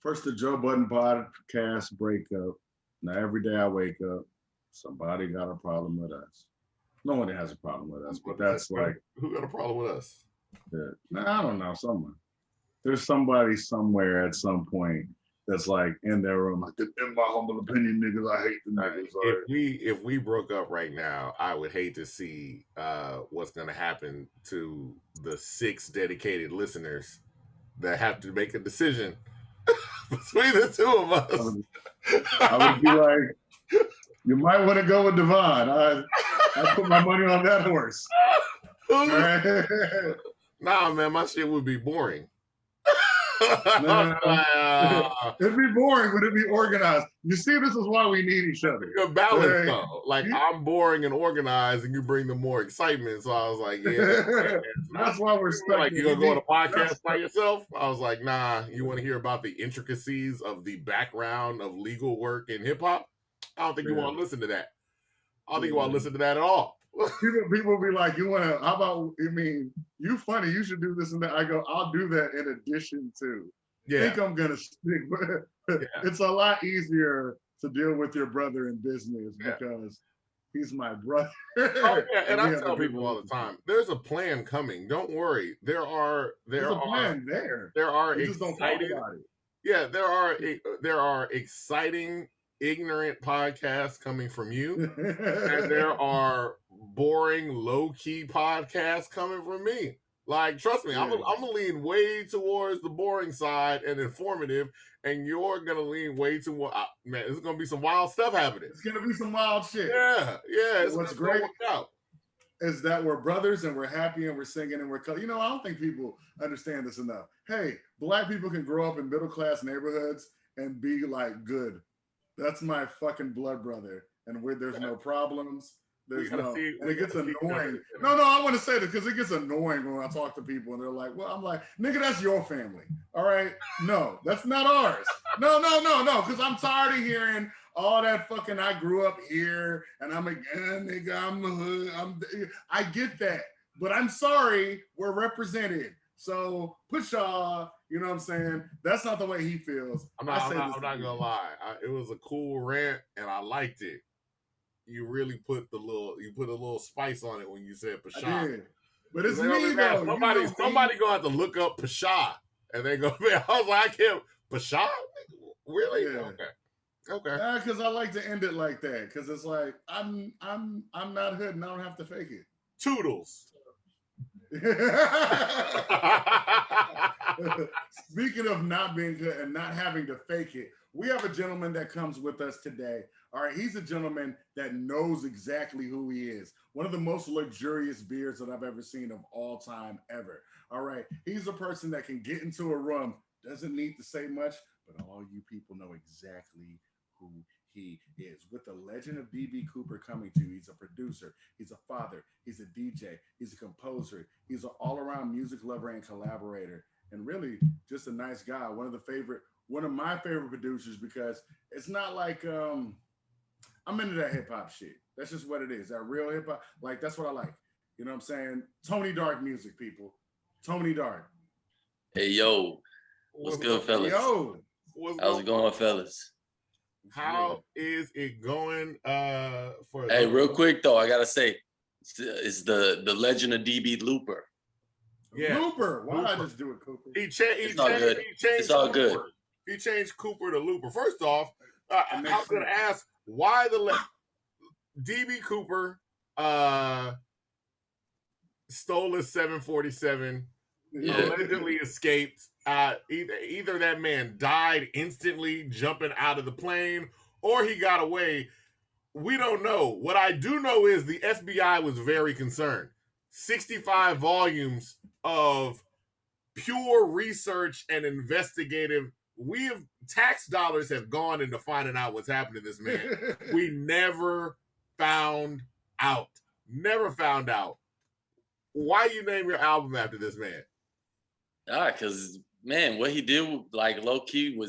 First, the Joe Budden podcast breakup. Now, every day I wake up, somebody got a problem with us. No one has a problem with us, but that's like, who got a problem with us? I don't know, someone. There's somebody somewhere at some point that's like in their room, like, in my humble opinion, niggas, I hate the niggas. If we broke up right now, I would hate to see what's going to happen to the 6 dedicated listeners that have to make a decision between the 2 of us. I would be like, you might want to go with Devon. I put my money on that horse. Nah, man, my shit would be boring. It'd be boring, but it'd be organized. You see, this is why we need each other. You're balanced, though. Like, I'm boring and organized, and you bring the more excitement. So I was like, yeah. That's why we're stuck. Like, you gonna go on a podcast by yourself? I was like, nah. You want to hear about the intricacies of the background of legal work in hip hop? I don't think you want to listen to that. I don't think you want to listen to that at all. People be like, you want to, how about, I mean, you funny, you should do this and that. I go, I'll do that in addition to. I think I'm going to stick, but it's a lot easier to deal with your brother in business because he's my brother. And I tell people all the time, there's a plan coming. Don't worry. There's a plan there. There are just don't talk about it. Yeah, there are exciting, ignorant podcasts coming from you, and there are boring, low-key podcasts coming from me. Like, trust me, I'm gonna lean way towards the boring side and informative, and you're gonna lean way toward man. There's gonna be some wild stuff happening. It's gonna be some wild shit. Yeah. What's great is that we're brothers and we're happy and we're singing and we're, I don't think people understand this enough. Hey, Black people can grow up in middle-class neighborhoods and be like good. That's my fucking blood brother, and where there's no problems. There's no, and it gets annoying. No, I want to say this because it gets annoying when I talk to people and they're like, well, I'm like, nigga, that's your family. All right. No, that's not ours. No. Because I'm tired of hearing all that fucking, I grew up here and I'm again, nigga, I'm the hood. I get that. But I'm sorry, we're represented. So put y'all, you know what I'm saying? That's not the way he feels. I'm not gonna lie. It was a cool rant and I liked it. You really put a little spice on it when you said Pasha. But it's me though. Somebody gonna have to look up Pasha, and they go, man, I was like, I can't Pasha? Really? Yeah. Okay. Yeah, because I like to end it like that. Because it's like I'm not hood and I don't have to fake it. Toodles. Speaking of not being good and not having to fake it, we have a gentleman that comes with us today. All right, he's a gentleman that knows exactly who he is. One of the most luxurious beards that I've ever seen of all time ever. All right, he's a person that can get into a room, doesn't need to say much, but all you people know exactly who he is. With the legend of DB Cooper coming to you, he's a producer, he's a father, he's a DJ, he's a composer, he's an all-around music lover and collaborator, and really just a nice guy. One of my favorite producers because it's not like I'm into that hip hop shit. That's just what it is. That real hip hop, like that's what I like. You know what I'm saying? Tony Dark music, people. Tony Dark. Hey yo, what's good, fellas? Yo, how's it going, fellas? How is it going? Hey, real quick though, I gotta say, it's the legend of DB Looper. Yeah, Looper. Why did I just do it, Cooper? It's all good. He changed Cooper to Looper. First off, I was gonna ask why DB Cooper stole his 747, allegedly escaped. Either that man died instantly jumping out of the plane, or he got away. We don't know. What I do know is the FBI was very concerned. 65 volumes of pure research and investigative. Tax dollars have gone into finding out what's happened to this man. We never found out. Why you name your album after this man? Because man, what he did, like low key,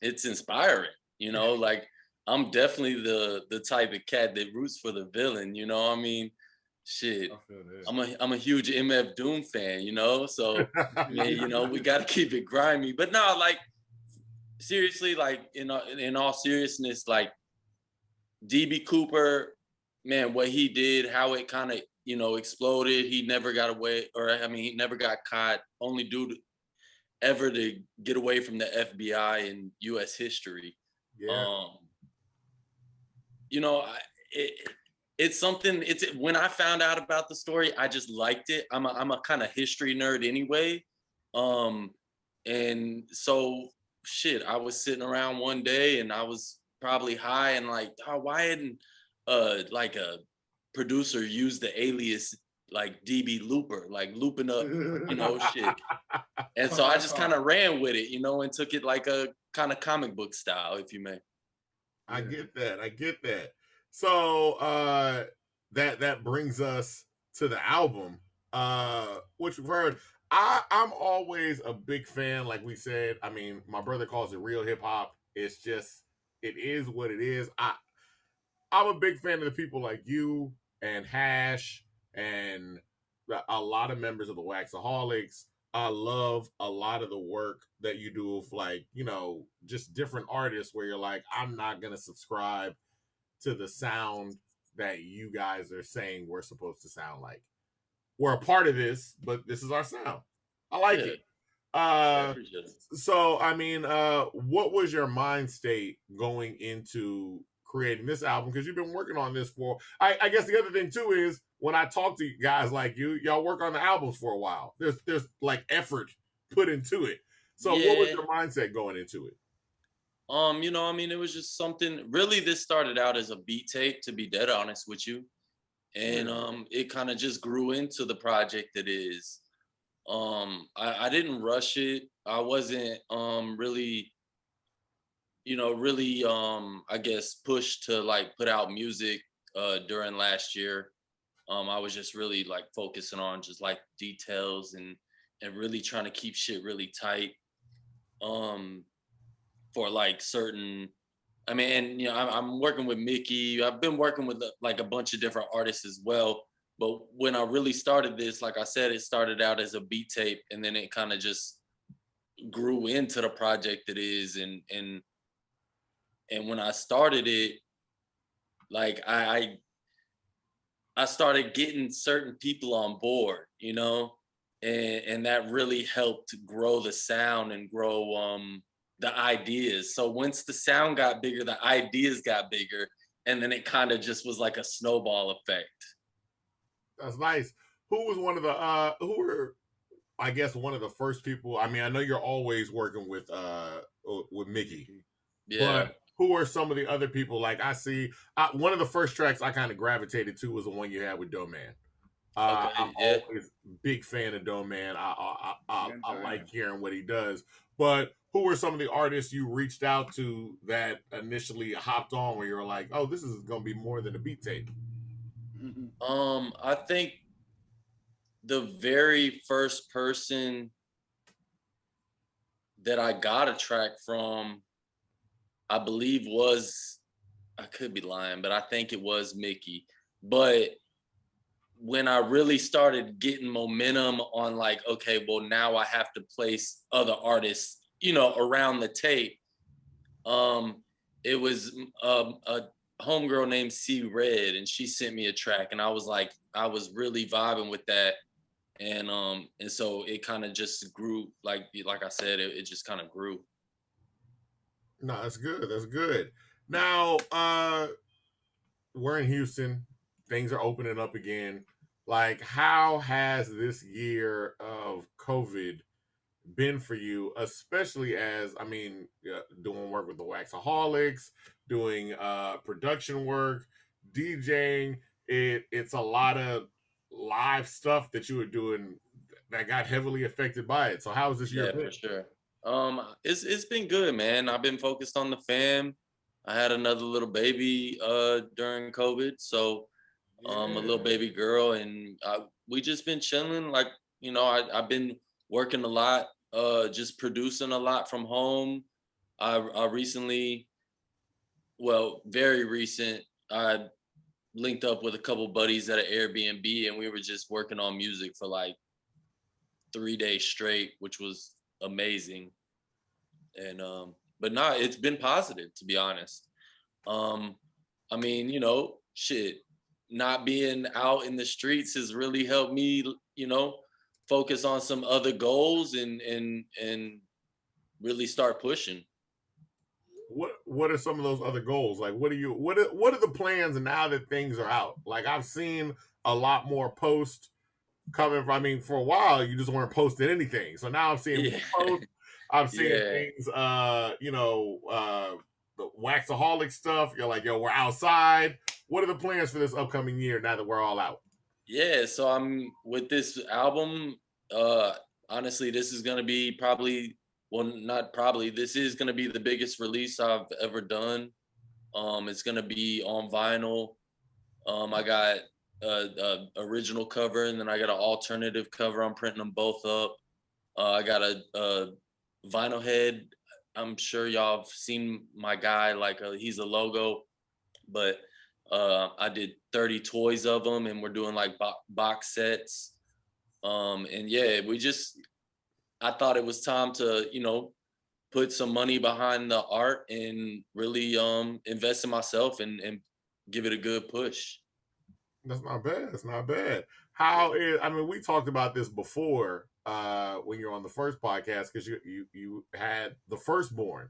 it's inspiring. You know, like I'm definitely the type of cat that roots for the villain. You know what I mean? Shit, I'm a huge MF Doom fan. You know, so man, you know we got to keep it grimy. But no, like seriously, like in all seriousness, like DB Cooper, man, what he did, how it kind of exploded. He never got away, or I mean, he never got caught. Only dude ever to get away from the FBI in U.S. history. Yeah. Um, you know, it's something. It's when I found out about the story, I just liked it. I'm a kind of history nerd anyway, um, and so shit. I was sitting around one day, and I was probably high, and like, oh, why hadn't like a producer use the alias like DB Looper, like looping up, shit. And so I just kind of ran with it, and took it like a kind of comic book style, if you may. I get that. I get that. So that brings us to the album, which we've heard. I'm always a big fan, like we said. I mean, my brother calls it real hip hop. It's just it is what it is. I'm a big fan of the people like you and Hash and a lot of members of the Waxaholics. I love a lot of the work that you do of like, just different artists where you're like, I'm not going to subscribe to the sound that you guys are saying we're supposed to sound like. We're a part of this, but this is our sound. I like it. I appreciate it. So I mean, what was your mind state going into creating this album? Because you've been working on this for, I guess the other thing too is when I talk to guys like you, y'all work on the albums for a while. There's like effort put into it. So what was your mindset going into it? I mean, it was just something. Really, this started out as a beat tape, to be dead honest with you, and it kind of just grew into the project it is. I didn't rush it. I wasn't really, I guess pushed to like put out music during last year. I was just really like focusing on just like details and really trying to keep shit really tight. For like certain, I mean, and I'm working with Mickey. I've been working with like a bunch of different artists as well. But when I really started this, like I said, it started out as a beat tape, and then it kind of just grew into the project it is. And when I started it, like I started getting certain people on board, and that really helped grow the sound and grow the ideas. So once the sound got bigger, the ideas got bigger, and then it kind of just was like a snowball effect. That's nice. Who was one of the who were, I guess, one of the first people? I mean, I know you're always working with Mickey. Yeah. But who are some of the other people? Like I see one of the first tracks I kind of gravitated to was the one you had with Doe Man. I'm always a big fan of Doe Man. I like hearing what he does. But who were some of the artists you reached out to that initially hopped on where you were like, oh, this is going to be more than a beat tape? I think the very first person that I got a track from, I believe was, I could be lying, but I think it was Mickey. But when I really started getting momentum on like, okay, well now I have to place other artists, around the tape. It was a homegirl named C Red, and she sent me a track, and I was like, I was really vibing with that. And so it kind of just grew, like I said, it just kind of grew. No, that's good. That's good. Now, we're in Houston. Things are opening up again. Like, how has this year of COVID been for you, especially as, I mean, doing work with the Waxaholics, doing production work, DJing? It's a lot of live stuff that you were doing that got heavily affected by it. So how has this year been? For sure. It's been good, man. I've been focused on the fam. I had another little baby during COVID, so a little baby girl, and we just been chilling. Like, I've been working a lot, just producing a lot from home. I recently, well, very recent, I linked up with a couple buddies at an Airbnb, and we were just working on music for like 3 days straight, which was amazing. And but nah, it's been positive, to be honest. I mean, you know, shit, not being out in the streets has really helped me, you know, focus on some other goals and really start pushing. What are some of those other goals? Like, what are the plans now that things are out? Like, I've seen a lot more posts coming from, I mean, for a while you just weren't posting anything. So now I'm seeing Yeah. posts. I'm seeing Yeah. things, the Waxaholic stuff. You're like, yo, we're outside. What are the plans for this upcoming year now that we're all out? Yeah, so I'm with this album. Honestly, this is gonna be probably, well, not probably. This is gonna be the biggest release I've ever done. It's gonna be on vinyl. I got a original cover, and then I got an alternative cover. I'm printing them both up. I got a vinyl head. I'm sure y'all have seen my guy. Like, he's a logo, but I did 30 toys of them, and we're doing like box sets. And yeah, I thought it was time to, you know, put some money behind the art and really invest in myself and give it a good push. That's not bad. That's not bad. How is? I mean, we talked about this before when you're on the first podcast because you had the Firstborn,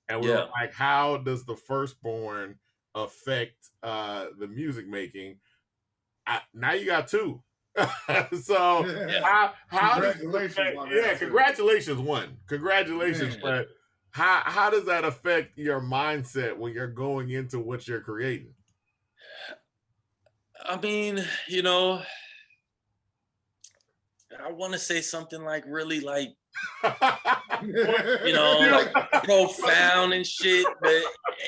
and we were Yeah. like, how does the Firstborn affect the music making? Now you got two. So Yeah. how does Congratulations on that, yeah, too. congratulations, one. Congratulations, Yeah. but how does that affect your mindset when you're going into what you're creating? I mean, you know, I want to say something like really like, you know, like profound and shit, but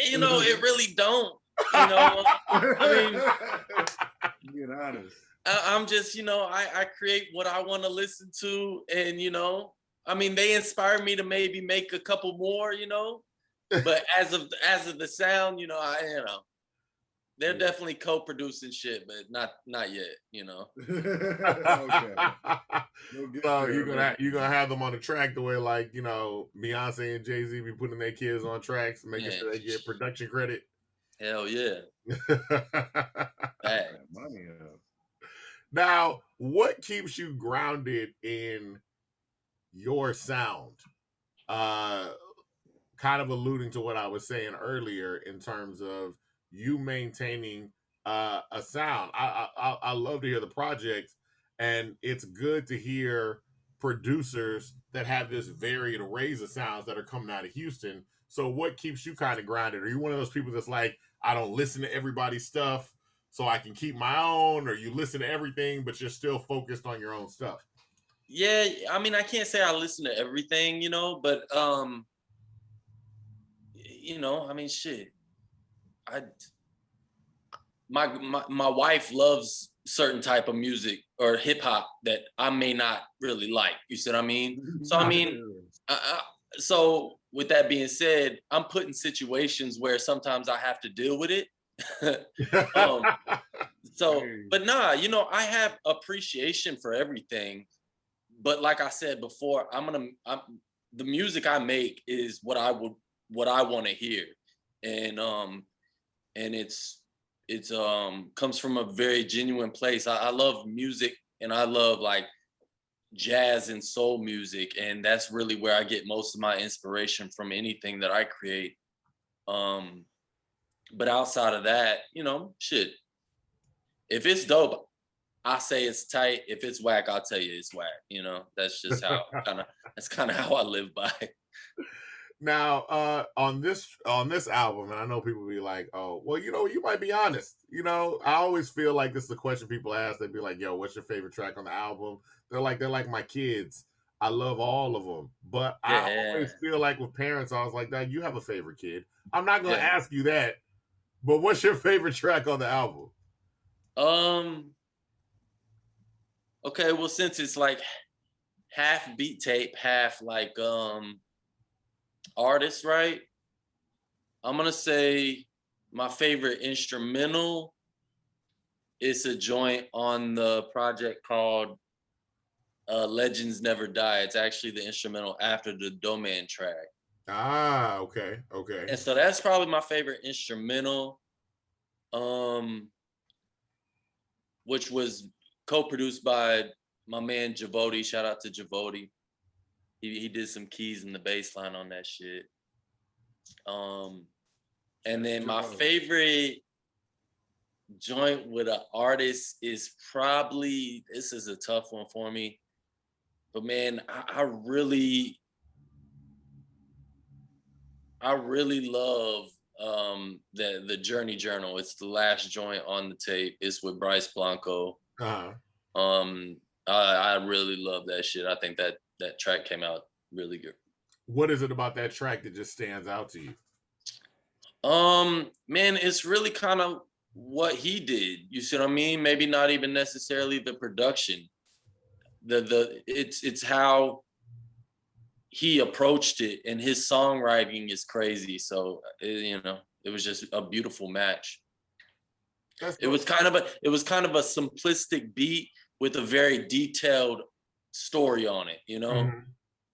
you know, it really don't. You know, I mean, being honest. I'm just, you know, I create what I want to listen to, and you know, I mean, they inspire me to maybe make a couple more, you know, but as of the sound, you know, they're definitely co-producing shit, but not yet, you know. Okay. So you're gonna have them on the track the way, like, you know, Beyonce and Jay-Z be putting their kids on tracks, making sure they get production credit. Hell yeah. Money up. Now, what keeps you grounded in your sound? Kind of alluding to what I was saying earlier in terms of you maintaining a sound. I love to hear the projects, and it's good to hear producers that have this varied arrays of sounds that are coming out of Houston. So what keeps you kind of grounded? Are you one of those people that's like, I don't listen to everybody's stuff so I can keep my own, or you listen to everything but you're still focused on your own stuff? Yeah, I mean, I can't say I listen to everything, you know, but you know, I mean, shit. My wife loves certain type of music or hip hop that I may not really like. You see what I mean? So I mean, so with that being said, I'm put in situations where sometimes I have to deal with it. So, but nah, you know, I have appreciation for everything. But like I said before, the music I make is what I want to hear, and it's comes from a very genuine place. I love music, and I love like jazz and soul music, and that's really where I get most of my inspiration from anything that I create. But outside of that, you know, shit. If it's dope, I say it's tight. If it's whack, I'll tell you it's whack. You know, that's just how that's kind of how I live by. Now, on this album, and I know people be like, "Oh, well, you know, you might be honest." You know, I always feel like this is a question people ask. They'd be like, "Yo, what's your favorite track on the album?" They're like my kids. I love all of them, but I always feel like with parents, I was like, "Dad, you have a favorite kid." I'm not gonna ask you that, but what's your favorite track on the album? Okay, well, since it's like half beat tape, half like artist, right? I'm gonna say my favorite instrumental is a joint on the project called Legends Never Die. It's actually the instrumental after the Domain track. Ah, okay, okay. And so that's probably my favorite instrumental, which was co-produced by my man Javoti. Shout out to Javoti. He did some keys in the bass line on that shit. And then my favorite joint with an artist is probably, this is a tough one for me, but man, I really love the Journey Journal. It's the last joint on the tape. It's with Bryce Blanco. Uh-huh. I really love that shit. I think that track came out really good. What is it about that track that just stands out to you? Man, it's really kind of what he did. You see what I mean? Maybe not even necessarily the production. It's how he approached it, and his songwriting is crazy. So you know, it was just a beautiful match. It was kind of a simplistic beat with a very detailed story on it, you know. Mm-hmm.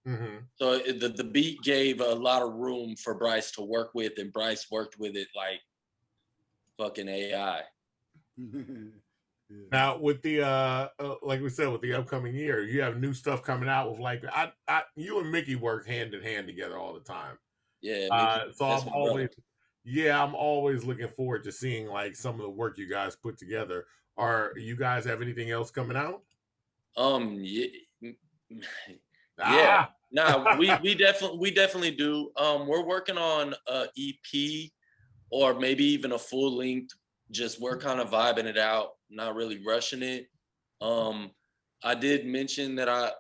Mm-hmm. So the beat gave a lot of room for Bryce to work with, and Bryce worked with it like fucking AI. Now with the like we said, with the upcoming year, you have new stuff coming out with like you and Mickey work hand in hand together all the time. Yeah, Mickey, so I'm always looking forward to seeing like some of the work you guys put together. Are you guys have anything else coming out? Yeah. Nah, we definitely do. We're working on a EP or maybe even a full length. Just we're kind of vibing it out, not really rushing it. I did mention that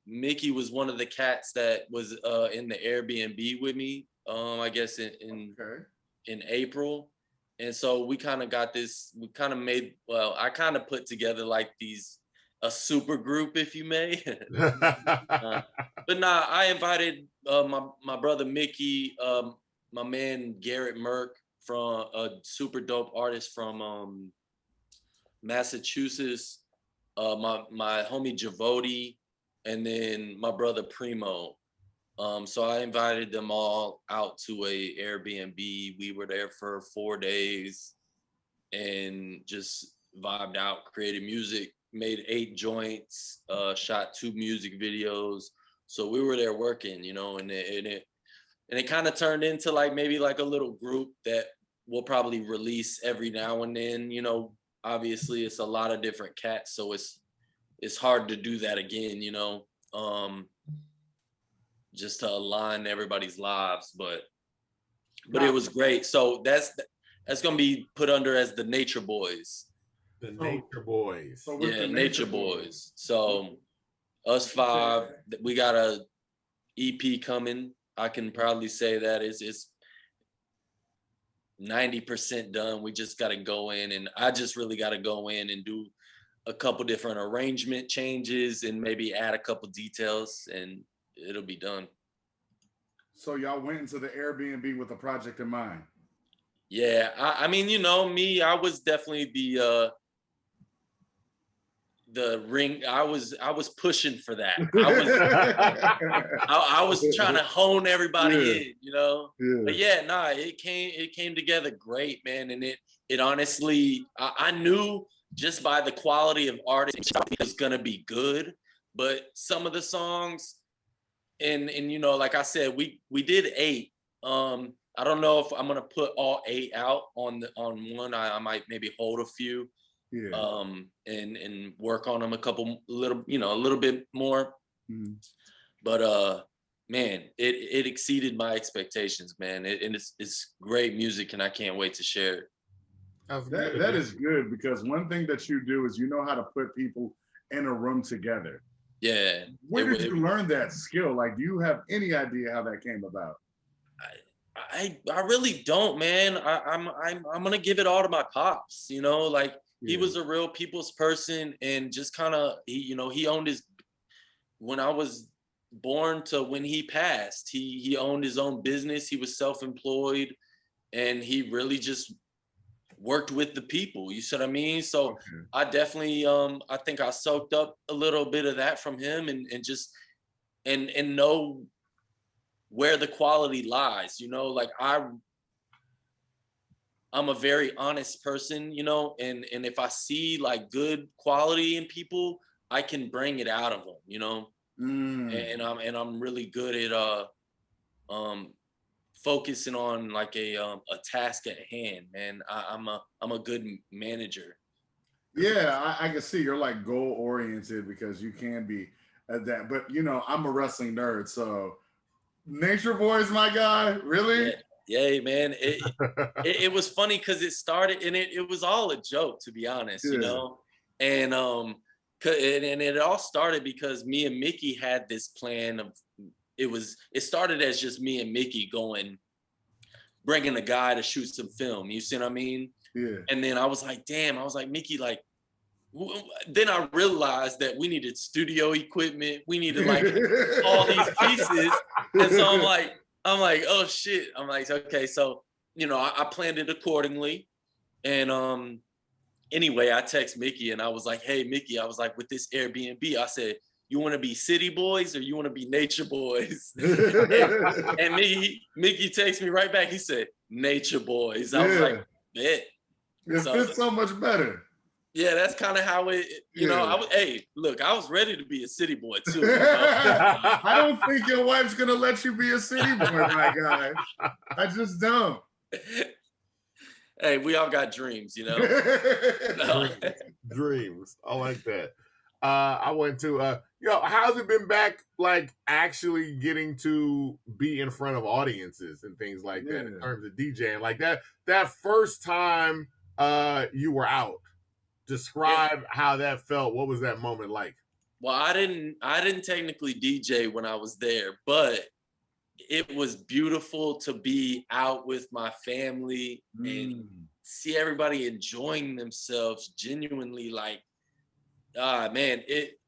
Mickey was one of the cats that was in the AirBNB with me. I guess in April, and so we kind of got this. We kind of made. Well, I kind of put together like a super group, if you may. But nah, I invited my brother Mickey, my man Garrett Merck, from a super dope artist from Massachusetts, my homie Javoti, and then my brother Primo. So I invited them all out to a Airbnb. We were there for 4 days and just vibed out, created music, made 8 joints, shot 2 music videos. So we were there working, you know, and it kind of turned into like maybe like a little group that we'll probably release every now and then. You know, obviously it's a lot of different cats, so it's hard to do that again, you know, just to align everybody's lives. But it was great. So that's gonna be put under as the Nature Boys. The Nature Boys. So yeah, Nature Boys. So us 5, we got a EP coming. I can proudly say that it's 90% done. We just got to go in, and I just really got to go in and do a couple different arrangement changes and maybe add a couple details, and it'll be done. So y'all went into the Airbnb with a project in mind? Yeah, I mean, you know me, I was definitely the ring. I was pushing for that. I was trying to hone everybody in, you know. But yeah, nah, it came together great, man. And it honestly, I knew just by the quality of artists it was gonna be good. But some of the songs, and you know, like I said, we did 8. I don't know if I'm gonna put all 8 out on one. I might maybe hold a few. Yeah. And work on them a little bit more. Mm-hmm. But man, it exceeded my expectations, man. And it's great music, and I can't wait to share it. That is good, because one thing that you do is you know how to put people in a room together. Yeah. Where did you learn that skill? Like, do you have any idea how that came about? I really don't, man. I'm gonna give it all to my pops, you know, like. He was a real people's person, and just kind of, he owned when I was born to when he passed, he owned his own business. He was self-employed, and he really just worked with the people. You see what I mean? So I definitely, I think I soaked up a little bit of that from him, and just, and know where the quality lies, you know, like I'm a very honest person, you know, and if I see like good quality in people, I can bring it out of them, you know. And I'm really good at focusing on like a task at hand, man. I'm a good manager. Yeah, I can see you're like goal oriented because you can be at that. But you know, I'm a wrestling nerd, so Nature Boy is my guy. Really? Yeah, man. It was funny because it started and it was all a joke, to be honest, you know. And and it all started because me and Mickey had this plan of it started as just me and Mickey bringing a guy to shoot some film. You see what I mean? Yeah. And then I was like, damn, I was like, Mickey, like, then I realized that we needed studio equipment. We needed like all these pieces. And so I'm like, oh shit. I'm like, okay. So, you know, I planned it accordingly. And anyway, I text Mickey and I was like, hey, Mickey, I was like, with this Airbnb, I said, you want to be city boys or you want to be nature boys? and Mickey texts me right back. He said, nature boys. I was like, bet. It fits so much better. Yeah, that's kind of how you know, hey, look, I was ready to be a city boy too. You know? I don't think your wife's going to let you be a city boy, my guy. I just don't. Hey, we all got dreams, you know? Dreams. I like that. I went to, how's it been back, like, actually getting to be in front of audiences and things like that in terms of DJing? Like, that first time you were out, describe how that felt. What was that moment like? Well, I didn't technically DJ when I was there, but it was beautiful to be out with my family and see everybody enjoying themselves genuinely. Like, man, it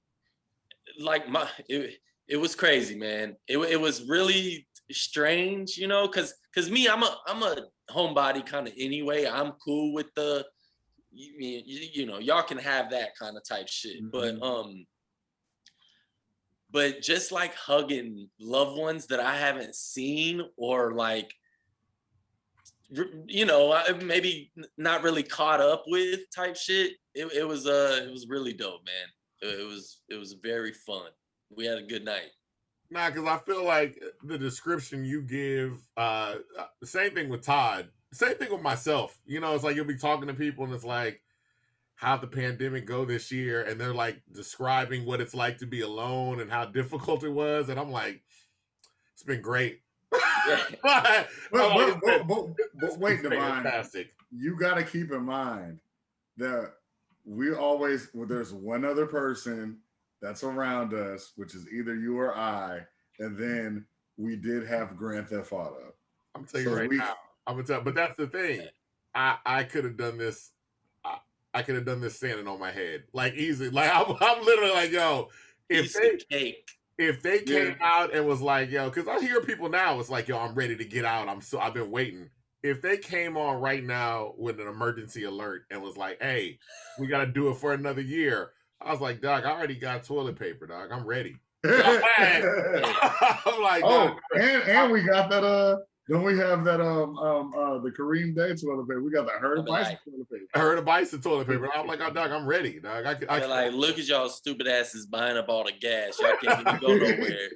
was crazy, man. It was really strange, you know, because me, I'm a homebody kind of anyway. I'm cool with the you know, y'all can have that kind of type shit, but just like hugging loved ones that I haven't seen or like, you know, maybe not really caught up with type shit. It was really dope, man. It was very fun. We had a good night. Nah, because I feel like the description you give, the same thing with Todd, same thing with myself. You know, it's like you'll be talking to people and it's like, how'd the pandemic go this year? And they're like describing what it's like to be alone and how difficult it was. And I'm like, it's been great. but wait, Divine, fantastic. You got to keep in mind that there's one other person that's around us, which is either you or I, and then we did have Grand Theft Auto. I'm telling you right now. I'm gonna tell, but that's the thing. I could have done this. I could have done this standing on my head, like easy. Like I'm literally like, yo, if they came out and was like, yo, because I hear people now, it's like, yo, I'm ready to get out. I've been waiting. If they came on right now with an emergency alert and was like, hey, we got to do it for another year, I was like, dog, I already got toilet paper, dog. I'm ready. I'm like, oh, and we got that. Don't we have that the Kareem Day toilet paper? We got the Herd Bison toilet paper. Herd Bison toilet paper. I'm like, oh, dog, I'm ready, dog. They're like, look at y'all stupid asses buying up all the gas. Y'all can't even go nowhere.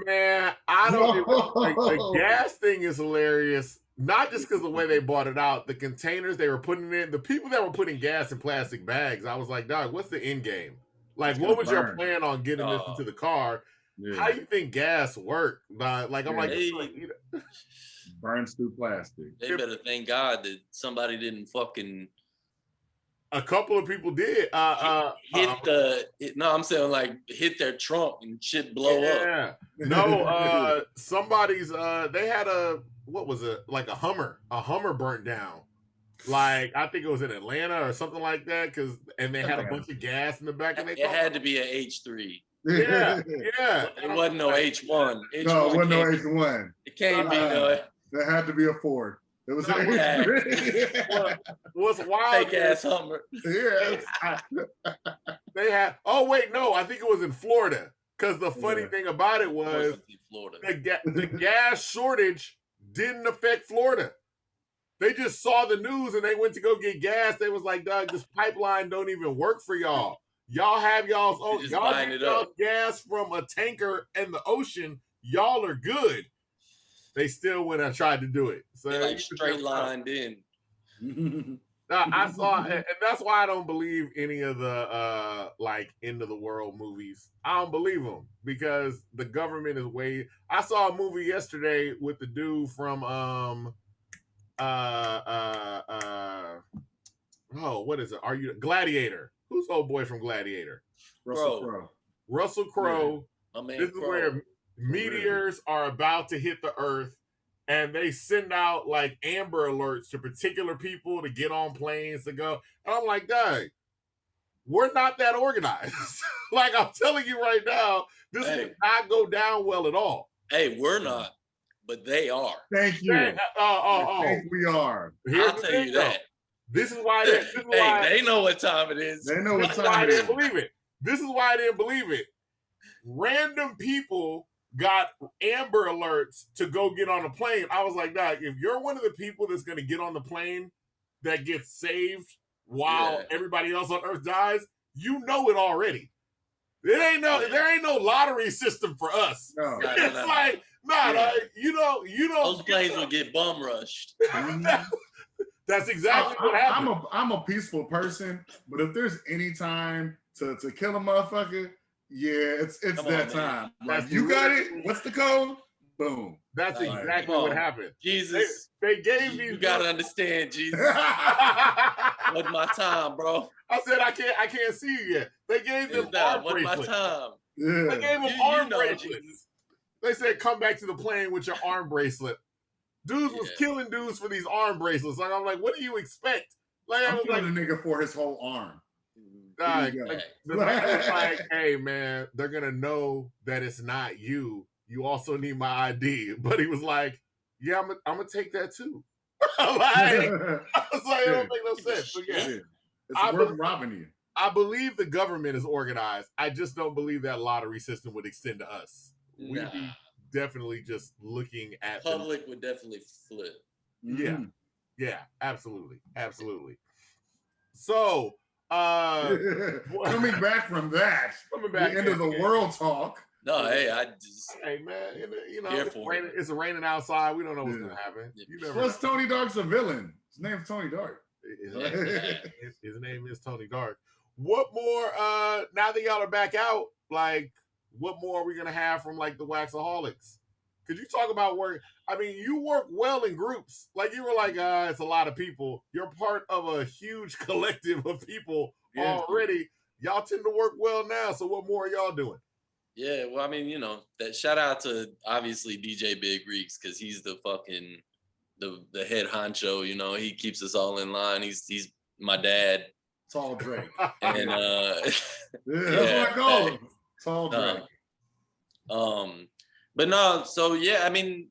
Man, I don't like the gas thing is hilarious. Not just because the way they bought it out, the containers they were putting in, the people that were putting gas in plastic bags. I was like, dog, what's the end game? Like, what was your plan on getting this into the car? Yeah. How you think gas work? Like, I'm like, burns through plastic. They better thank God that somebody didn't fucking. A couple of people did. I'm saying like hit their trunk and shit blow up. No, somebody's. They had what was it? Like a Hummer. A Hummer burnt down. Like, I think it was in Atlanta or something like that. And they had a bunch of gas in the back. And it had to be an H3. Yeah. It wasn't no H1. No, it wasn't no H1. It can't be no. There had to be a Ford. It was an H3. What's wild? Fake ass Hummer. Yeah. They had. Oh wait, no. I think it was in Florida. Because the funny thing about it was Florida. the gas shortage didn't affect Florida. They just saw the news and they went to go get gas. They was like, "Doug, this pipeline don't even work for y'all. Y'all have y'all's gas from a tanker in the ocean. Y'all are good." They still went and tried to do it. So they like straight lined in. I saw, and that's why I don't believe any of the like end of the world movies. I don't believe them because the government is way. I saw a movie yesterday with the dude from what is it? Are you Gladiator? Who's old boy from Gladiator? Russell Crowe. Russell Crowe. Yeah. This is where meteors are about to hit the Earth. And they send out like Amber Alerts to particular people to get on planes to go. And I'm like, Doug, we're not that organized. Like I'm telling you right now, this will not go down well at all. Hey, we're not, but they are. Thank you. I think we are. I'll tell you that. This is why. They know what time it is. They know what time it is. I didn't believe it. This is why I didn't believe it. Random people got Amber Alerts to go get on a plane. I was like, Doug, if you're one of the people that's going to get on the plane that gets saved while everybody else on Earth dies, you know it already. There ain't no lottery system for us. No. It's like, like, you know, those planes will get bum rushed. That's exactly what happened. I'm a peaceful person, but if there's any time to kill a motherfucker, it's that time. Like, you got it. What's the code? Boom. That's exactly what happened. Jesus, they gave me. You gotta understand, Jesus. What's my time, bro? I said I can't see you yet. They gave them arm bracelets. My time? Yeah. They gave them arm bracelets. They said come back to the plane with your arm bracelet. Dudes was killing dudes for these arm bracelets. Like I'm like, what do you expect? Like I'm killing a nigga for his whole arm. The man was like, hey man, they're gonna know that it's not you. You also need my ID. But he was like, yeah, I'm gonna take that too. I was like, it don't make no sense. But it's worth robbing you. I believe the government is organized. I just don't believe that lottery system would extend to us. We'd be definitely just looking at public would definitely flip. Yeah, absolutely. So coming back from that, the end of the world talk. No, hey man, you know, it's raining outside. We don't know what's gonna happen. Plus, Tony Dark's a villain. His name's Tony Dark. His name is Tony Dark. What more? Now that y'all are back out, like, what more are we gonna have from like the Waxaholics? Could you talk about work? I mean, you work well in groups. Like you were like, it's a lot of people. You're part of a huge collective of people already. Y'all tend to work well now. So what more are y'all doing? Yeah, well, I mean, you know, that shout out to obviously DJ Big Reeks because he's the fucking the head honcho. You know, he keeps us all in line. He's my dad. Tall Drake. And that's what I call him. Tall Drake. But no, so yeah, I mean,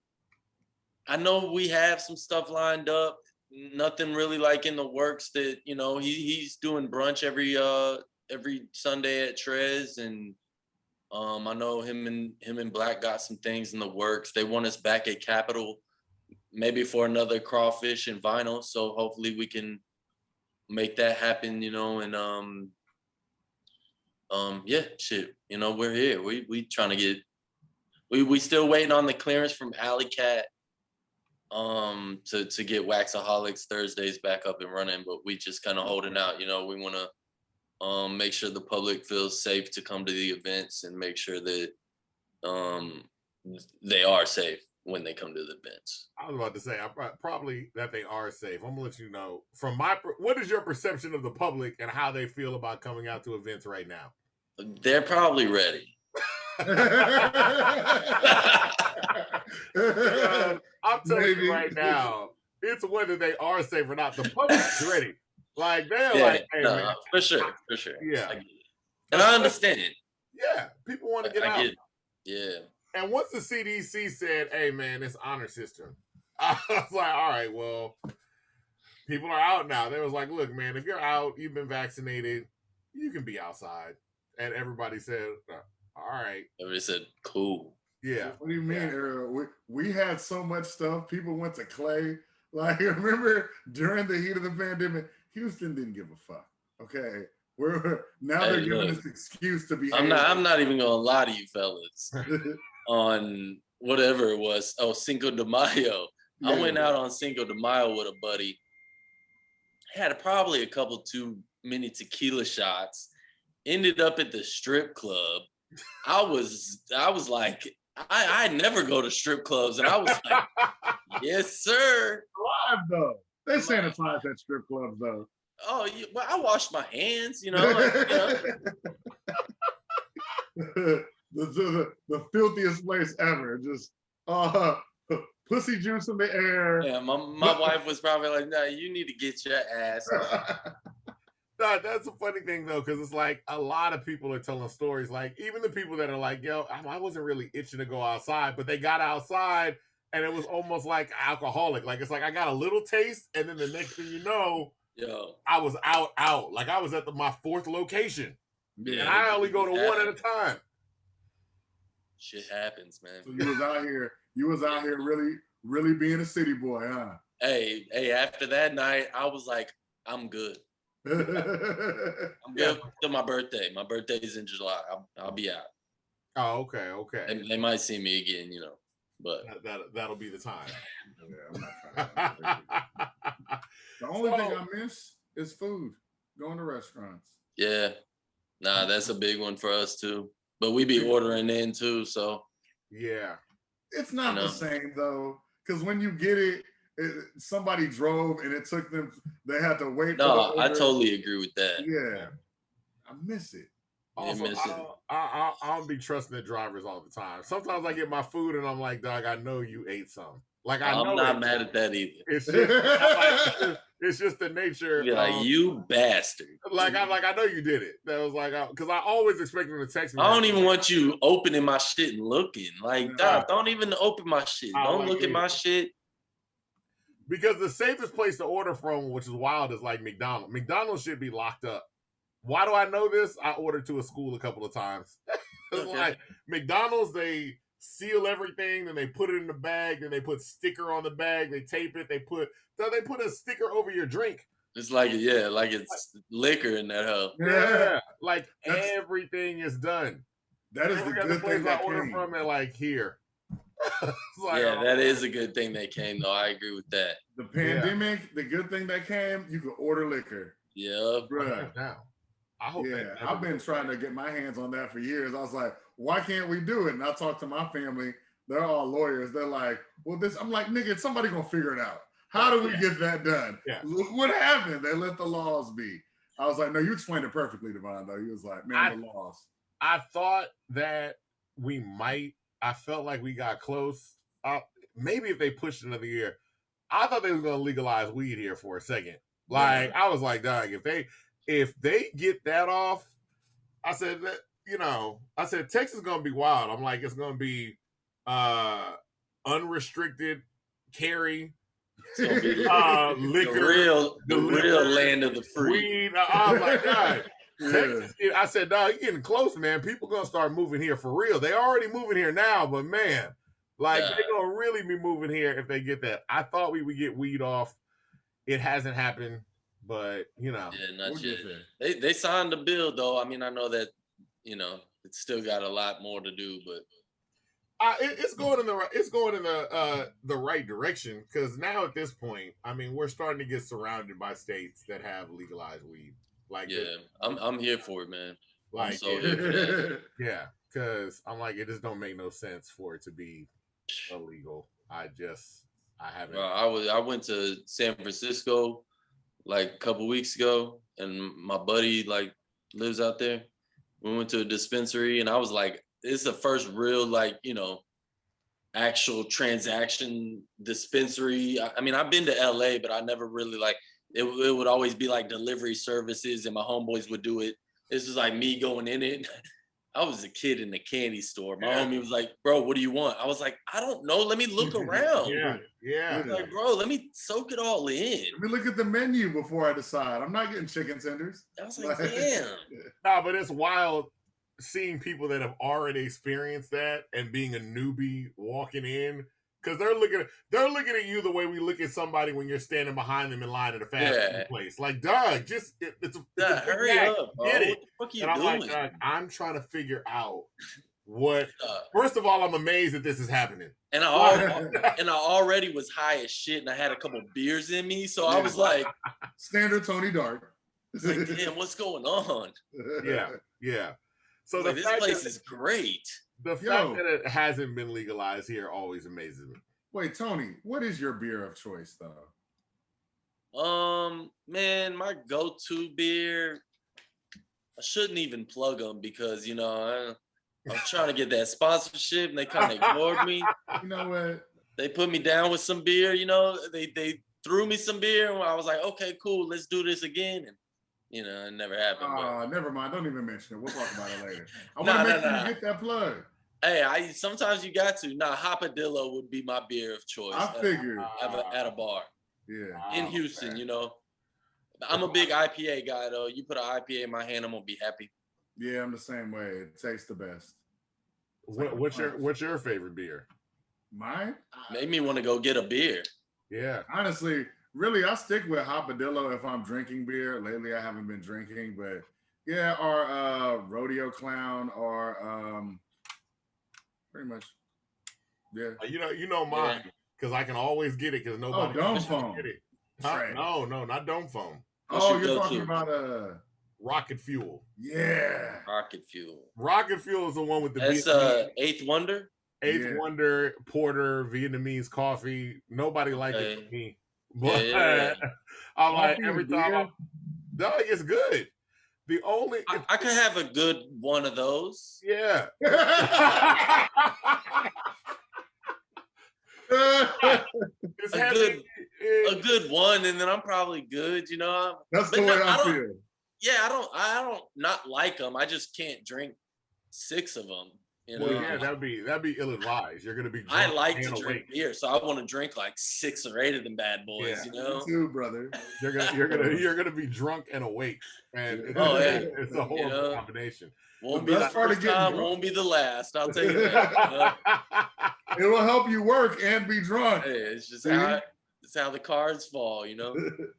I know we have some stuff lined up. Nothing really like in the works that, you know, he's doing brunch every Sunday at Trez, and I know him and Black got some things in the works. They want us back at Capitol, maybe for another crawfish and vinyl. So hopefully we can make that happen, you know, and you know, we're here. We trying to get we still waiting on the clearance from Alley Cat to get Waxaholics Thursdays back up and running, but we just kind of holding out, you know. We want to make sure the public feels safe to come to the events and make sure that they are safe when they come to the events. I was about to say, probably that they are safe. I'm gonna let you know from what is your perception of the public and how they feel about coming out to events right now? They're probably ready. I'm telling you right now, it's whether they are safe or not. The public's ready. Like they're like, hey, man. For sure. Yeah. And I understand. Yeah. People want to get out. Yeah. And once the CDC said, hey man, it's honor system, I was like, all right, well, people are out now. They was like, look, man, if you're out, you've been vaccinated, you can be outside. And everybody said, all right. Everybody said, cool. Yeah. What do you mean? Yeah. We had so much stuff. People went to Clay. Like, remember during the heat of the pandemic, Houston didn't give a fuck. Okay, they're giving us excuse to be. I'm not even gonna lie to you, fellas. On whatever it was, Cinco de Mayo. Yeah. I went out on Cinco de Mayo with a buddy. Had probably a couple too many tequila shots. Ended up at the strip club. I was like, I never go to strip clubs, and I was like, yes, sir. Live though, they sanitize at strip clubs though. Oh, yeah, well, I washed my hands, you know. Like, the filthiest place ever. Just pussy juice in the air. Yeah, my wife was probably like, "No, you need to get your ass on." No, that's a funny thing though, because it's like a lot of people are telling stories. Like even the people that are like, "Yo, I wasn't really itching to go outside," but they got outside and it was almost like alcoholic. Like it's like I got a little taste, and then the next thing you know, I was out. Like I was at my fourth location, and I only go to one at a time. Shit happens, man. So you was out here really being a city boy, huh? Hey, after that night, I was like, I'm good. I'm good till my birthday. My birthday is in July. I'll be out. Oh, okay. They might see me again, you know, but that'll be the time. Yeah, I'm not trying to the only thing I miss is food. Going to restaurants. Yeah. Nah, that's a big one for us too. But we be ordering in too, so yeah. It's not the same though, because when you get it, somebody drove and it took them. They had to wait. No, I totally agree with that. Yeah, I miss it. Also, I don't be trusting the drivers all the time. Sometimes I get my food and I'm like, dog, I know you ate some. Like I'm not mad at that either. It's just the nature. You're like, you bastard. Like I know you did it. That was like because I always expect them to text me. I don't even want you opening my shit and looking. Like, dog, don't even open my shit. Don't look at my shit. Because the safest place to order from, which is wild, is like McDonald's. McDonald's should be locked up. Why do I know this? I ordered to a school a couple of times. It's like McDonald's, they seal everything, then they put it in the bag, then they put sticker on the bag, they tape it, they put a sticker over your drink. It's like it's liquor in that hell. Yeah, like everything is done. That is the good thing that I order from it, like here. Like, that is a good thing that came though. I agree with that. The pandemic, the good thing that came, you could order liquor. Yeah, bro. I hope. Yeah, I've been trying to get my hands on that for years. I was like, why can't we do it? And I talked to my family. They're all lawyers. They're like, well, I'm like, nigga, somebody gonna figure it out. How do we get that done? Yeah. Look what happened. They let the laws be. I was like, no, you explained it perfectly, Devon, though. He was like, man, the laws. I thought that we might. I felt like we got close. Maybe if they pushed another year. I thought they was gonna legalize weed here for a second. Like I was like, dog, if they get that off, I said that Texas is gonna be wild. I'm like, it's gonna be unrestricted carry. Liquor, the real land of the free. Weed. Oh my god. Texas, I said, dog, you're getting close, man. People gonna start moving here for real. They already moving here now, but man, like they're gonna really be moving here if they get that. I thought we would get weed off. It hasn't happened, but not yet. They signed the bill though. I mean, I know that it's still got a lot more to do, but it's going in the right direction because now at this point, I mean, we're starting to get surrounded by states that have legalized weed. Like I'm here for it, man. Like here for that. Yeah, because I'm like, it just don't make no sense for it to be illegal. I haven't. Well, I went to San Francisco like a couple weeks ago, and my buddy like lives out there. We went to a dispensary, and I was like, "It's the first real actual transaction dispensary." I mean, I've been to LA, but I never really it would always be like delivery services and my homeboys would do it. This is like me going in it. I was a kid in the candy store. My homie was like, bro, what do you want? I was like, I don't know. Let me look around. Yeah. Like, bro, let me soak it all in. Let me look at the menu before I decide. I'm not getting chicken tenders. I was like, damn. Nah, but it's wild. seeing people that have already experienced that and being a newbie walking in, because they're looking at you the way we look at somebody when you're standing behind them in line at a fast food place. Like, Doug, just it's a hurry Mac. up, bro. Get it. What the fuck are you And I'm doing? like, Doug, I'm trying to figure out what. First of all, I'm amazed that this is happening. And I already was high as shit, and I had a couple beers in me, so I was like, standard Tony Dark. It's like, damn, what's going on? Yeah. So like, this place is great. The fact that it hasn't been legalized here always amazes me. Wait, Tony, what is your beer of choice, though? Man, my go-to beer, I shouldn't even plug them because, you know, I'm trying to get that sponsorship and they kind of ignored me. You know what? They put me down with some beer, you know, they threw me some beer and I was like, okay, cool, let's do this again. And, you know, it never happened. Never mind. Don't even mention it. We'll talk about it later. I want to make sure you get that plug. Hey, sometimes you got to. Hopadillo would be my beer of choice. I figured. At a bar. Yeah. In Houston, you know. I'm a big IPA guy, though. You put an IPA in my hand, I'm going to be happy. Yeah, I'm the same way. It tastes the best. What's your favorite beer? Mine? Made me want to go get a beer. Yeah. Honestly, really, I stick with Hopadillo if I'm drinking beer. Lately, I haven't been drinking, but yeah, or Rodeo Clown, or pretty much, yeah. You know mine because I can always get it because nobody. Oh, Dome Foam. Get it. Huh? No, not Dome Foam. Oh, you're talking about Rocket Fuel. Yeah. Rocket Fuel. Rocket Fuel is the one with the. That's Eighth Wonder. Eighth Wonder porter, Vietnamese coffee. Nobody liked it for me. But I'm like every time. No, it's good. The only I could have a good one of those. Yeah. a good one, and then I'm probably good. You know. That's the way I feel. Yeah, I don't not like them. I just can't drink 6 of them. You know? Well, yeah, that'd be ill-advised. You're gonna be. I like to drink beer, so I want to drink like 6 or 8 of them bad boys. Yeah, you know, me too, brother. You're gonna be drunk and awake, and it's a horrible combination. Won't be the first time, won't be the last. I'll tell you that. It will help you work and be drunk. Hey, it's just how the cards fall, you know.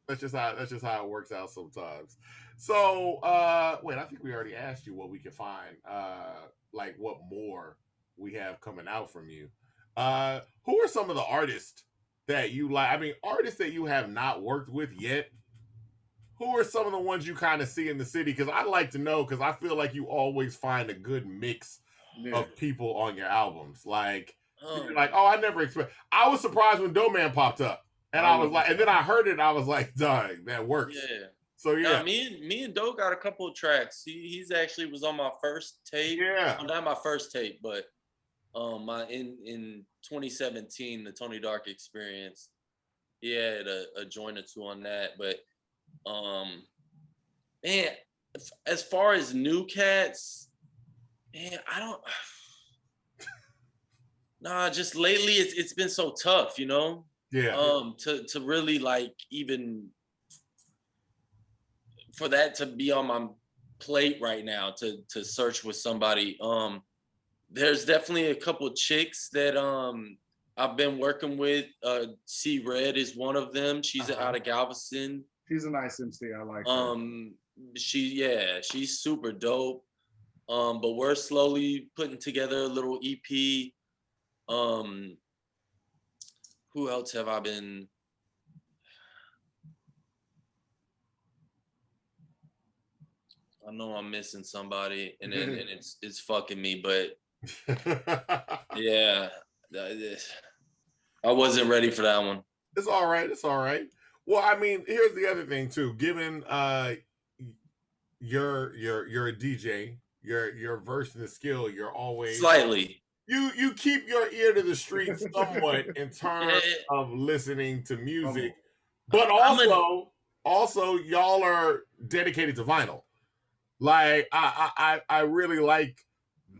That's just how it works out sometimes. So, wait, I think we already asked you what we can find. Like what more we have coming out from you. Who are some of the artists that you like? I mean, artists that you have not worked with yet. Who are some of the ones you kind of see in the city? Because I like to know, because I feel like you always find a good mix of people on your albums. Like, you're like, oh, I never expect. I was surprised when Doe Man popped up, and I was like, and then I heard it, I was like, dang, that works. Yeah. So yeah, me and Doe got a couple of tracks. He's actually was on my first tape. Yeah, well, not my first tape, but in 2017, the Tony Dark Experience. He had a joint or two on that, but man, as far as new cats, man, I don't. Nah, just lately it's been so tough, you know. Yeah. To really like even. For that to be on my plate right now to search with somebody, there's definitely a couple chicks that I've been working with. C Red is one of them. She's out of Galveston. She's a nice MC. I like her. She's super dope. But we're slowly putting together a little EP. Who else have I been? I know I'm missing somebody, and it's fucking me, but yeah, I wasn't ready for that one. It's all right. It's all right. Well, I mean, here's the other thing too. Given you're a DJ, you're versed in the skill. You're always slightly. You keep your ear to the street somewhat in terms of listening to music, but also y'all are dedicated to vinyl. Like I really like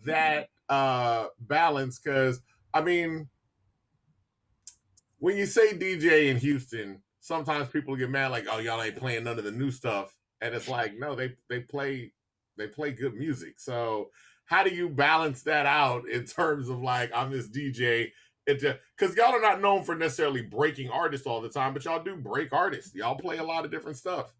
that balance, because I mean, when you say DJ in Houston, sometimes people get mad like, oh, y'all ain't playing none of the new stuff, and it's like, no, they play they play good music. So how do you balance that out in terms of like, I'm this DJ? Because y'all are not known for necessarily breaking artists all the time, but y'all do break artists. Y'all play a lot of different stuff.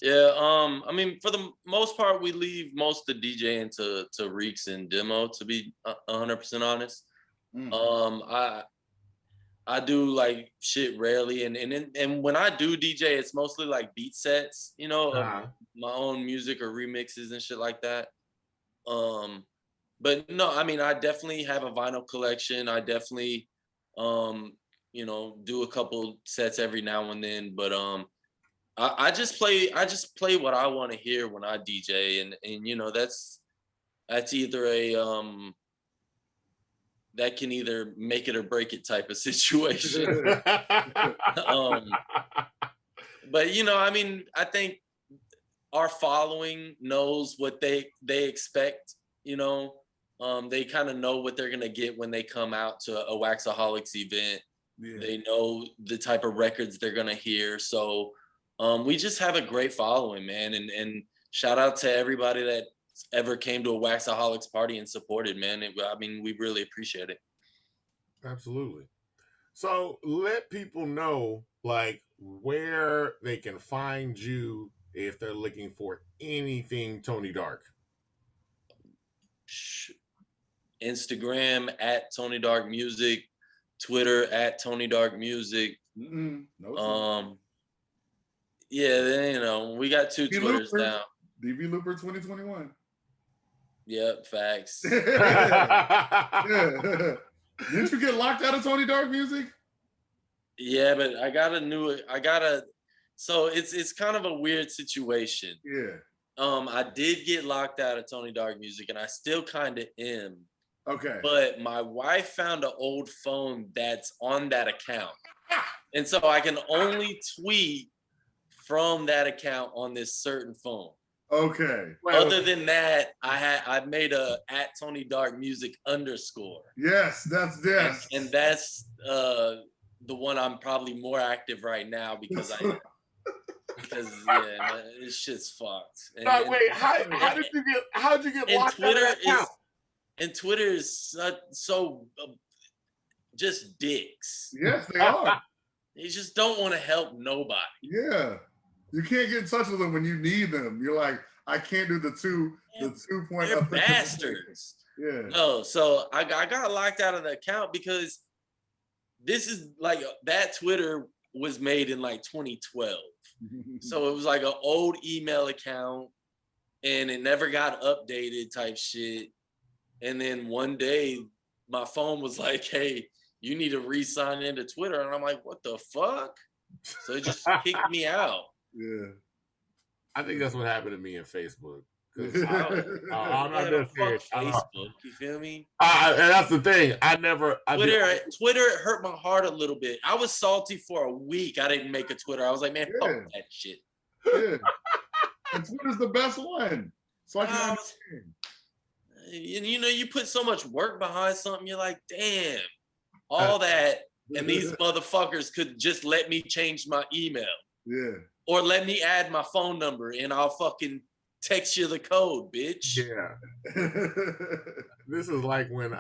Yeah, I mean, for the most part, we leave most of the DJing to Reeks and Demo, to be 100% honest. I do like shit rarely, and when I do DJ, it's mostly like beat sets, you know, of my own music or remixes and shit like that. But no, I mean, I definitely have a vinyl collection. I definitely, you know, do a couple sets every now and then. But I just play what I want to hear when I DJ, and you know, that's either a that can either make it or break it type of situation. But you know, I mean, I think our following knows what they expect, you know. They kind of know what they're gonna get when they come out to a Waxaholics event. Yeah. They know the type of records they're gonna hear. So we just have a great following, man. And shout out to everybody that ever came to a Waxaholics party and supported, man. I mean, we really appreciate it. Absolutely. So let people know like where they can find you if they're looking for anything Tony Dark. Instagram at Tony Dark Music, Twitter at Tony Dark Music. No, yeah, you know, we got 2 Twitters now. DB Looper 2021. Yep, facts. Yeah. Didn't you get locked out of Tony Dark Music? Yeah, but so it's kind of a weird situation. Yeah. I did get locked out of Tony Dark Music, and I still kind of am. Okay. But my wife found an old phone that's on that account. And so I can only tweet from that account on this certain phone. Okay. Other than that, I made a at Tony Dark Music _. Yes, that's this. And that's the one I'm probably more active right now because yeah, this shit's fucked. Wait, how'd you get locked out of that account? And Twitter is so just dicks. Yes, they are. They just don't want to help nobody. Yeah. You can't get in touch with them when you need them. You're like, I can't do the 2 point. They're bastards. Yeah. No, so I got locked out of the account because this is like that Twitter was made in like 2012. So it was like an old email account and it never got updated type shit. And then one day my phone was like, hey, you need to re-sign into Twitter. And I'm like, what the fuck? So it just kicked me out. Yeah. I think that's what happened to me in Facebook. I'm not just Facebook. You feel me? And that's the thing. Twitter hurt my heart a little bit. I was salty for a week. I didn't make a Twitter. I was like, man, fuck that shit. Yeah. And Twitter's the best one. So I can understand. You know, you put so much work behind something. You're like, damn, all that, and these motherfuckers could just let me change my email. Yeah. Or let me add my phone number and I'll fucking text you the code, bitch. Yeah. This is like when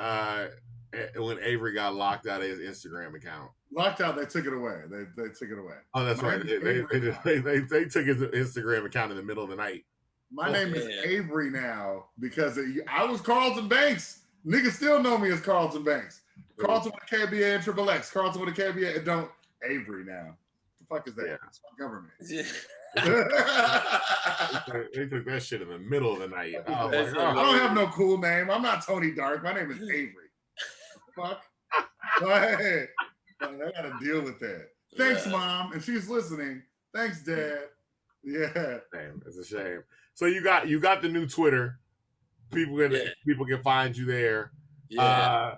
Avery got locked out of his Instagram account. Locked out, they took it away. They took it away. Oh, that's right. They took his Instagram account in the middle of the night. My name is Avery now because I was Carlton Banks. Niggas still know me as Carlton Banks. Carlton with a KBA and Triple X. Carlton with a KBA and don't Avery now. The fuck is that? Yeah. It's my government. They took that shit in the middle of the night. Oh my God. I don't have no cool name. I'm not Tony Dark. My name is Avery. Fuck. Go ahead. I gotta deal with that. Thanks, Mom. And she's listening. Thanks, Dad. Yeah. Damn, it's a shame. So you got the new Twitter. People can find you there. Yeah.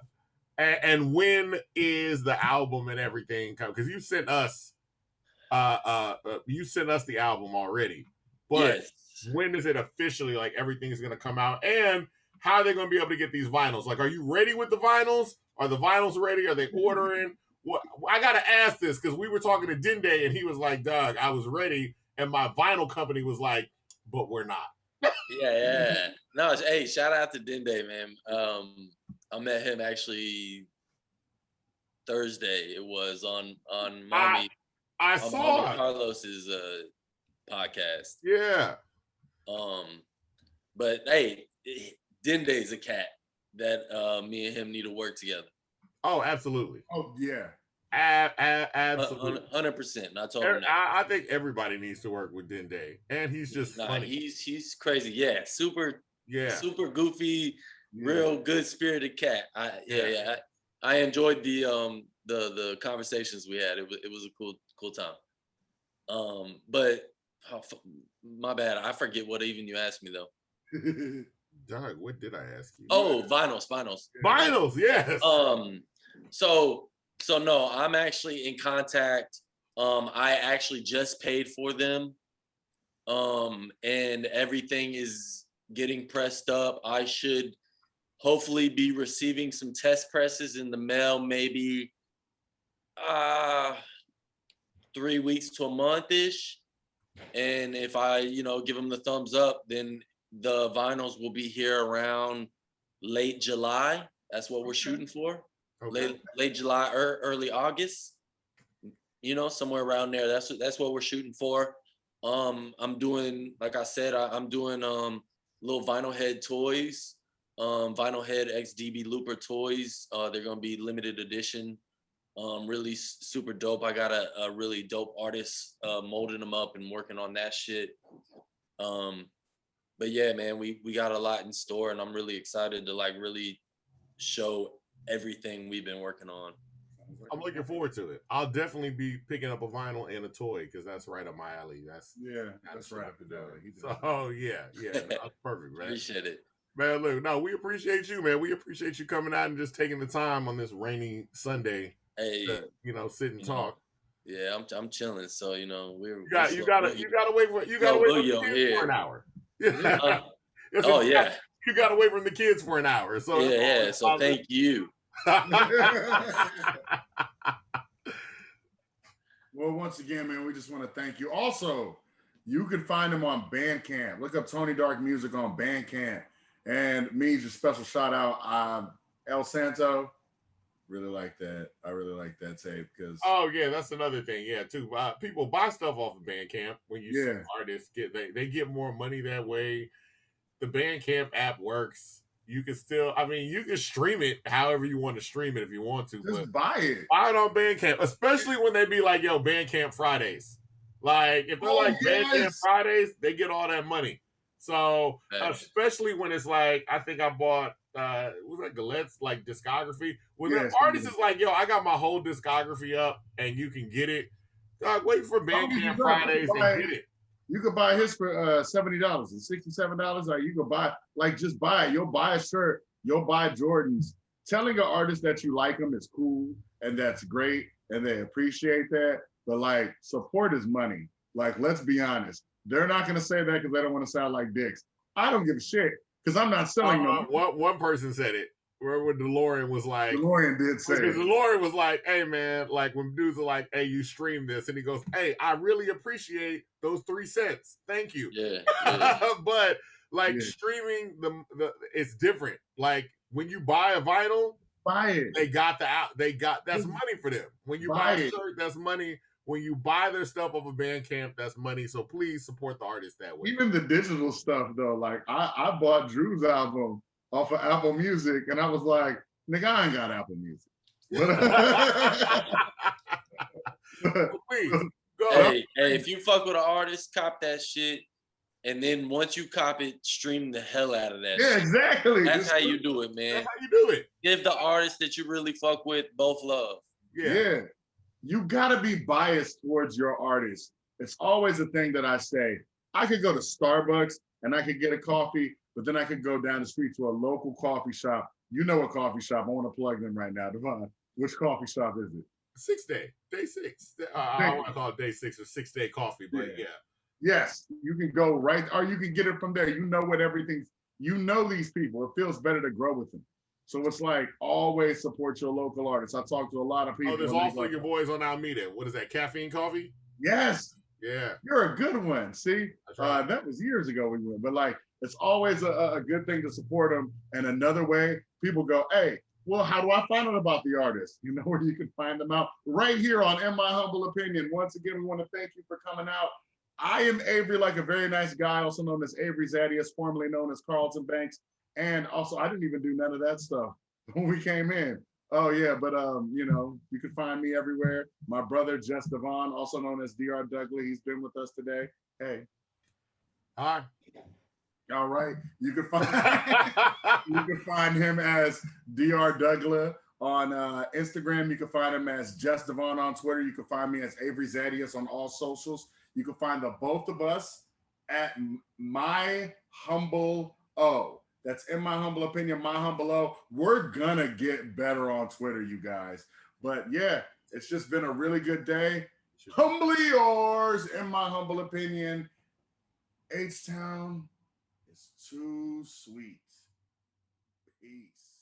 And when is the album and everything come? Because you sent us the album already. But when is it officially like everything's gonna come out? And how are they gonna be able to get these vinyls? Like, are you ready with the vinyls? Are the vinyls ready? Are they ordering? What I gotta ask this because we were talking to Dende and he was like, Doug, I was ready, and my vinyl company was like, but we're not. Yeah. No, hey, shout out to Dende, man. I met him actually Thursday. It was on Mommy I saw Mommy Carlos's podcast. Yeah. But hey, Dende's a cat that me and him need to work together. Oh, absolutely. Oh yeah. Absolutely. 100%. I told him that. I think everybody needs to work with Dende, and he's just funny. He's crazy. Yeah, super goofy, real good spirited cat. I enjoyed the conversations we had. It was a cool time. But my bad. I forget what even you asked me though. Doug, what did I ask you? Oh, vinyls. Vinyls, yes. So no, I'm actually in contact. I actually just paid for them. And everything is getting pressed up. I should hopefully be receiving some test presses in the mail, maybe 3 weeks to a month-ish. And if I, give them the thumbs up, then the vinyls will be here around late July. That's what we're shooting for. Okay. Late July or early August. Somewhere around there. That's what we're shooting for. I'm doing, like I said, I'm doing little vinyl head toys, vinyl head XDB Looper toys. They're gonna be limited edition, really super dope. I got a really dope artist molding them up and working on that shit. But yeah, man, we got a lot in store, and I'm really excited to really show everything we've been working on. I'm looking forward to it. I'll definitely be picking up a vinyl and a toy because that's right up my alley. That's right up the door. So yeah, that's perfect, right? Appreciate it, man. Look, no, we appreciate you, man. We appreciate you coming out and just taking the time on this rainy Sunday. Hey, to, sit and talk. Yeah, I'm chilling. So you gotta wait for the kids for an hour. Oh yeah, you gotta wait from the kids for an hour. So yeah. So thank you. Well, once again, man, we just want to thank you. Also, you can find him on Bandcamp. Look up Tony Dark Music on Bandcamp. And me, just special shout out El Santo. Really like that. I really like that tape because. Oh yeah, that's another thing. Yeah, too. People buy stuff off of Bandcamp when you see artists they get more money that way. The Bandcamp app works. You can still, you can stream it however you want to stream it if you want to. Just buy it. Buy it on Bandcamp, especially when they be like, yo, Bandcamp Fridays. Like, if they're Bandcamp Fridays, they get all that money. So, especially when it's like, I think I bought, was that Galette's, discography? When the artist is like, yo, I got my whole discography up and you can get it. Wait for Bandcamp Fridays and get it. You could buy his for $70 and $67, or you could buy, just buy it. You'll buy a shirt, you'll buy Jordans. Telling an artist that you like them is cool and that's great and they appreciate that. But support is money. Let's be honest. They're not gonna say that because they don't want to sound like dicks. I don't give a shit because I'm not selling them. One person said it. Where DeLorean was like, DeLorean did say it. DeLorean was like, hey man, when dudes are like, hey, you stream this, and he goes, hey, I really appreciate those 3 cents. Thank you. Yeah. But streaming the it's different. When you buy a vinyl, buy it. That's money for them. When you buy a shirt, that's money. When you buy their stuff off of Bandcamp, that's money. So please support the artist that way. Even the digital stuff though, I bought Drew's album off of Apple Music, and I was like, nigga, I ain't got Apple Music. Please, go. Hey, if you fuck with an artist, cop that shit, and then once you cop it, stream the hell out of that. Yeah, shit. Exactly. That's how you do it, man. That's how you do it. Give the artist that you really fuck with both love. Yeah. You gotta be biased towards your artist. It's always a thing that I say. I could go to Starbucks and I could get a coffee, but then I could go down the street to a local coffee shop. You know a coffee shop. I want to plug them right now. Devon, which coffee shop is it? 6 Day. Day 6. I want to call it Day 6 or 6 Day Coffee, but yeah. Yes, you can go right, or you can get it from there. You know these people. It feels better to grow with them. So it's always support your local artists. I talk to a lot of people. Oh, there's also your boys on Alameda. What is that, Caffeine Coffee? Yes. Yeah. You're a good one. See, That's right. that was years ago we went. But It's always a good thing to support them. And another way, people go, hey, well, how do I find out about the artist? You know where you can find them out? Right here on In My Humble Opinion. Once again, we want to thank you for coming out. I am Avery, like a very nice guy, also known as Avery Zadius, formerly known as Carlton Banks. And also, I didn't even do none of that stuff when we came in. Oh yeah, but you know, you can find me everywhere. My brother Jess Devon, also known as Dr. Dougley, he's been with us today. Hey. Hi. All right. You can find him as Dr. Douglas on Instagram. You can find him as Jess Devon on Twitter. You can find me as Avery Zadius on all socials. You can find the both of us at My Humble O. That's In My Humble Opinion, My Humble O. We're gonna get better on Twitter, you guys. But yeah, it's just been a really good day. Humbly yours, In My Humble Opinion. H-Town is too sweet. Peace.